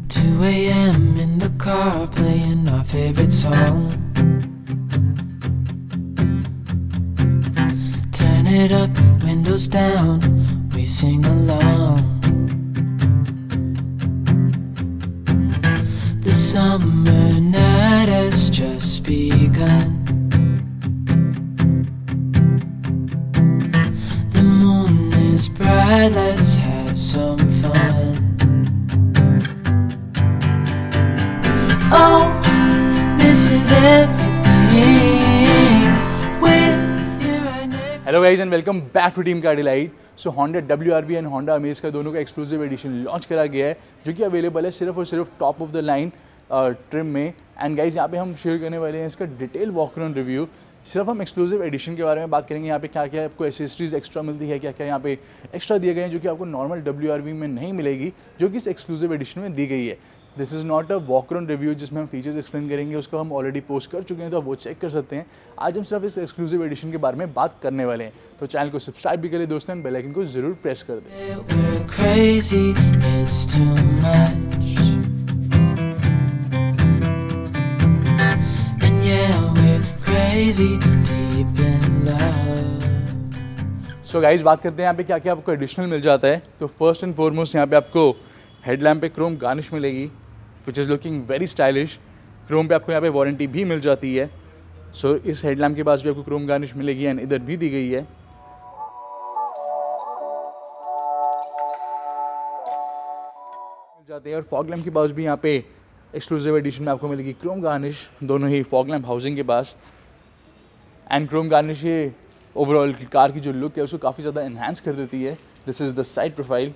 2 a.m. in the car playing our favorite song. Turn it up, windows down, we sing along. The summer night has just begun. The moon is bright, let's have some fun. Oh, this is everything with you right next. Hello guys and welcome back to team car delight. So Honda WRV and Honda Amaze का दोनों का exclusive edition launch करा गया है, जो कि available है सिर्फ और सिर्फ top of the line trim में। एंड गाइज यहाँ पे हम शेयर करने वाले हैं इसका डिटेल वॉक अराउंड रिव्यू। सिर्फ हम एक्सक्लूसिव एडिशन के बारे में बात करेंगे, यहाँ पे क्या क्या आपको एसेसरीज एक्स्ट्रा मिलती है, क्या क्या यहाँ पे एक्स्ट्रा दिए गए हैं जो कि आपको नॉर्मल WRV में नहीं मिलेगी, जो कि इस एक्सक्लूसिव एडिशन में दी गई है। This is not a walk around review जिसमें हम फीचर्स एक्सप्लेन करेंगे, उसको हम ऑलरेडी पोस्ट कर चुके हैं, तो आप वो चेक कर सकते हैं। आज हम सिर्फ इस एक्सक्लूसिव एडिशन के बारे में बात करने वाले हैं, तो चैनल को सब्सक्राइब भी करें दोस्तों, बेल आइकन को जरूर प्रेस कर दें। We're crazy, it's too much. And yeah, we're crazy, deep in love. So guys बात करते हैं यहाँ पे क्या क्या आपको एडिशनल मिल जाता है। तो फर्स्ट एंड फॉरमोस्ट यहाँ पे आपको हेडलैम्प पे क्रोम गार्निश मिलेगी, which is looking very stylish. Chrome पे आपको यहाँ पे वारंटी भी मिल जाती है। सो इस हेडलैम्प के पास भी आपको क्रोम गार्निश मिलेगी एंड इधर भी दी गई है। मिल जाते हैं। और फॉग लैम्प के पास भी यहाँ पे एक्सक्लूसिव एडिशन में आपको मिलेगी क्रोम गार्निश, दोनों ही फॉग लैम्प हाउसिंग के पास। एंड क्रोम गार्निश ये ओवरऑल कार की जो लुक है उसको काफ़ी ज़्यादा एनहांस कर देती है। This is the side profile.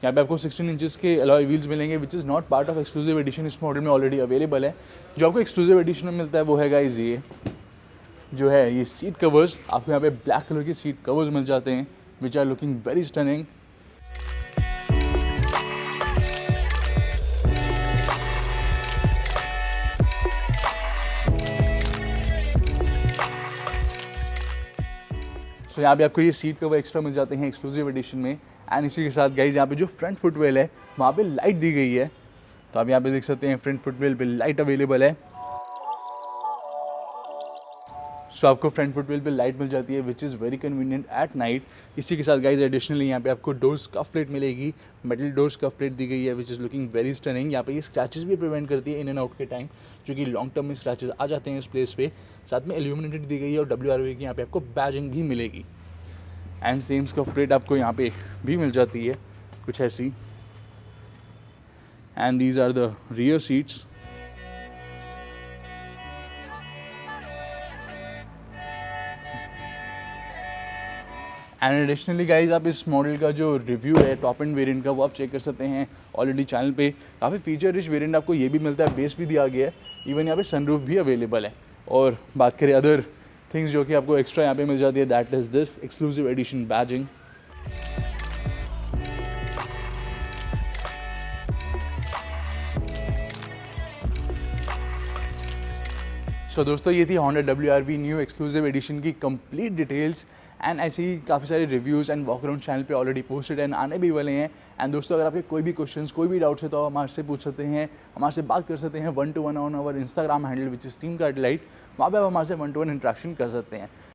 यहाँ पे आपको 16 इंचेस के अलॉय व्हील्स मिलेंगे, which is not part of exclusive edition, इस मॉडल में ऑलरेडी अवेलेबल है। जो आपको एक्सक्लूसिव एडिशन में मिलता है वो है गाइस ये जो है ये सीट कवर्स। आपको यहाँ पे ब्लैक कलर की सीट कवर्स मिल जाते हैं, which are looking very stunning. So यहाँ पे आपको ये सीट कवर एक्स्ट्रा मिल जाते हैं एक्सक्लूसिव एडिशन में। एंड इसी के साथ गाइज यहाँ पे जो फ्रंट फुटवेल है वहाँ पे लाइट दी गई है, तो आप यहाँ पे देख सकते हैं फ्रंट फुटवेल पे लाइट अवेलेबल है। सो आपको फ्रंट फुटवेल पे लाइट मिल जाती है, which is very convenient at night. इसी के साथ गाइज एडिशनली यहाँ पे आपको डोर स्कफ प्लेट मिलेगी, मेटल डोर स्कफ प्लेट दी गई है, which is looking very stunning. यहाँ पे ये स्क्रैचेस भी प्रिवेंट करती है इन एंड आउट के टाइम, जो कि लॉन्ग टर्म में स्क्रैचेस आ जाते हैं इस प्लेस पे। साथ में इल्यूमिनेटेड दी गई है और WRV की यहाँ पे आपको बैजिंग भी मिलेगी। एंड सेम स्कफ प्लेट आपको यहाँ पे भी मिल जाती है कुछ ऐसी। And these are the rear seats. And additionally guys आप इस मॉडल का जो रिव्यू है टॉप एंड वेरिएंट का वो आप चेक कर सकते हैं ऑलरेडी चैनल पे। काफ़ी फीचर रिच वेरिएंट आपको ये भी मिलता है, बेस भी दिया गया है, इवन यहाँ पे सनरूफ भी अवेलेबल है। और बात करें अदर थिंग्स जो कि आपको एक्स्ट्रा यहाँ पे मिल जाती है, that is this exclusive edition badging. So दोस्तों ये थी Honda WRV new exclusive edition की कंप्लीट डिटेल्स। एंड ऐसे ही काफ़ी सारे reviews and walk around channel पे ऑलरेडी पोस्टेड एंड आने भी वाले हैं। एंड दोस्तों अगर आपके कोई भी क्वेश्चंस कोई भी डाउट्स है तो हमारे से पूछ सकते हैं, हमारे से बात कर सकते हैं 1-to-1 on our Instagram handle which is team car delight. वहाँ पे आप हमारे से 1-to-1 इंट्रैक्शन कर सकते हैं।